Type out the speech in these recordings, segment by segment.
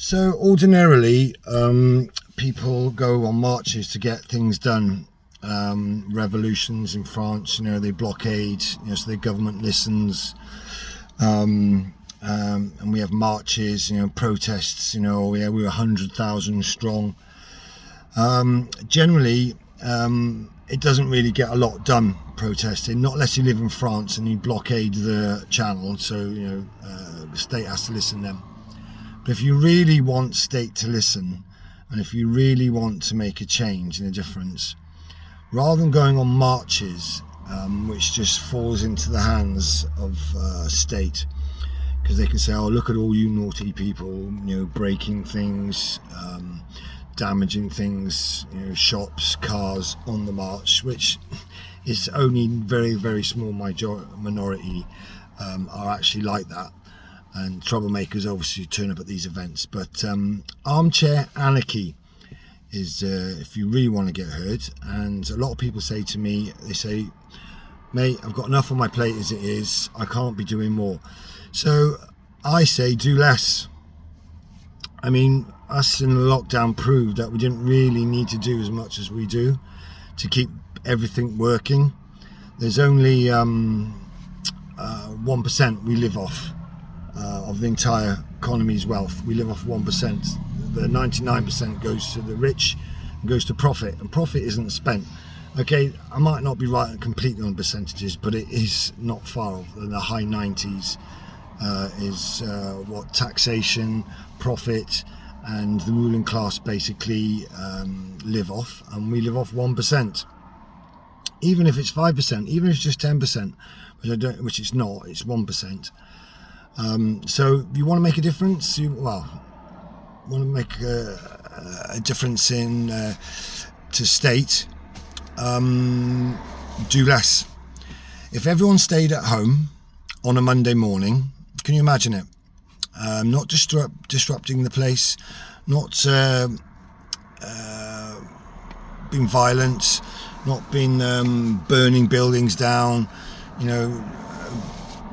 So ordinarily, people go on marches to get things done. Revolutions in France, they blockade, so the government listens. And we have marches, protests, we were 100,000 strong. Generally, it doesn't really get a lot done protesting, not unless you live in France and you blockade the channel, so the state has to listen then. But if you really want state to listen, and if you really want to make a change and a difference, rather than going on marches, which just falls into the hands of state, because they can say, oh, look at all you naughty people, breaking things, damaging things, shops, cars on the march, which is only very, very small minority are actually like that. And troublemakers obviously turn up at these events. But armchair anarchy is, if you really want to get heard. And a lot of people say to me, they say, mate, I've got enough on my plate as it is. I can't be doing more. So I say do less. I mean, us in the lockdown proved that we didn't really need to do as much as we do to keep everything working. There's only 1% we live off of the entire economy's wealth. We live off 1%. The 99% goes to the rich and goes to profit, and profit isn't spent. Okay, I might not be right completely on percentages, but it is not far off. The high 90s is what taxation, profit, and the ruling class basically live off, and we live off 1%. Even if it's 5%, even if it's just 10%, which it's not, it's 1%. So you want to make a difference? Want to make a difference in to state? Do less. If everyone stayed at home on a Monday morning, can you imagine it? Not disrupting the place, not being violent, not being burning buildings down,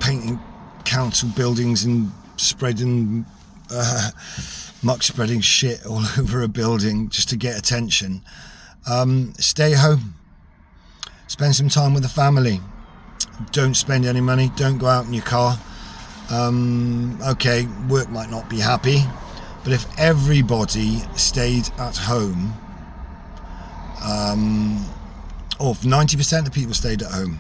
painting council buildings and spreading spreading shit all over a building just to get attention. Stay home, spend some time with the family, don't spend any money, don't go out in your car. Okay, work might not be happy, but if everybody stayed at home, or if 90% of people stayed at home,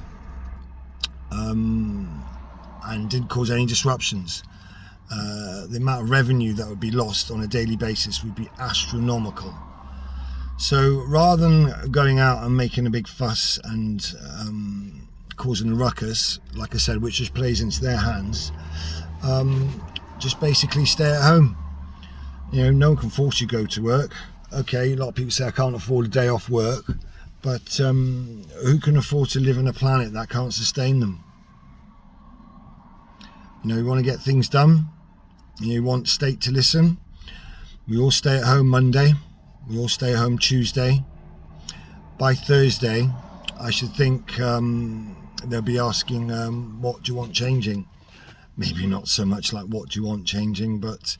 and didn't cause any disruptions, the amount of revenue that would be lost on a daily basis would be astronomical. So rather than going out and making a big fuss and causing a ruckus, like I said, which just plays into their hands, just basically stay at home. No one can force you to go to work. Okay, a lot of people say I can't afford a day off work, but who can afford to live on a planet that can't sustain them? You want to get things done, you want state to listen. We all stay at home Monday, we all stay at home Tuesday. By Thursday, I should think they'll be asking, what do you want changing? Maybe not so much like what do you want changing, but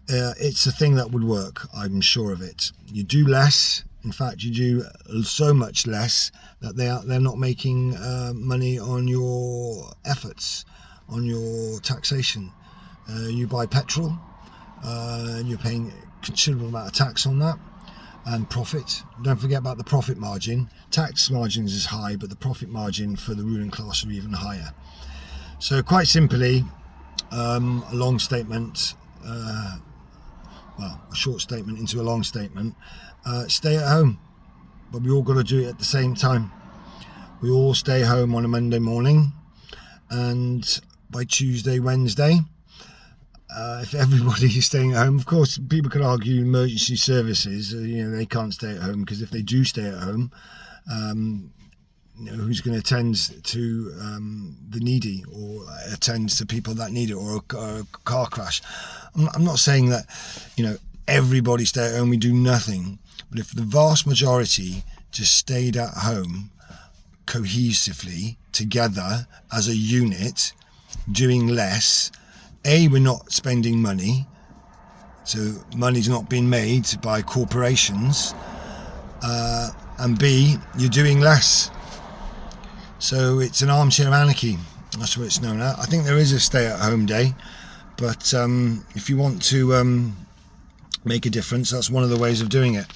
it's a thing that would work, I'm sure of it. You do less, in fact you do so much less that they're not making money on your efforts, on your taxation. You buy petrol, and you're paying a considerable amount of tax on that, and profit. Don't forget about the profit margin. Tax margins is high, but the profit margin for the ruling class are even higher. So quite simply, a long statement, a short statement into a long statement, stay at home, but we all got to do it at the same time. We all stay home on a Monday morning, and by Tuesday, Wednesday, if everybody is staying at home, of course, people could argue emergency services, they can't stay at home, because if they do stay at home, who's going to attend to the needy, or attend to people that need it, or a car crash? I'm not saying that, everybody stay at home, we do nothing, but if the vast majority just stayed at home cohesively, together, as a unit, doing less, we're not spending money, so money's not being made by corporations, and B, you're doing less. So it's an armchair anarchy. That's what it's known as. I think there is a stay-at-home day, but if you want to make a difference, that's one of the ways of doing it.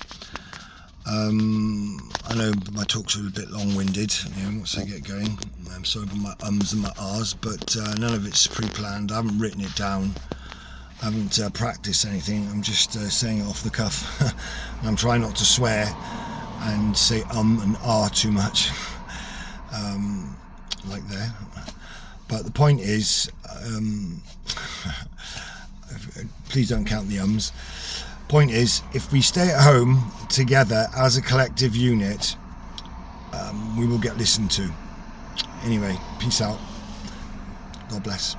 I know my talks are a bit long-winded, once I get going. I'm sorry about my ums and my ahs, but none of it's pre-planned. I haven't written it down. I haven't practiced anything. I'm just saying it off the cuff. And I'm trying not to swear and say and ah too much, like there. But the point is, please don't count the ums. Point is, if we stay at home together as a collective unit, we will get listened to. Anyway, peace out. God bless.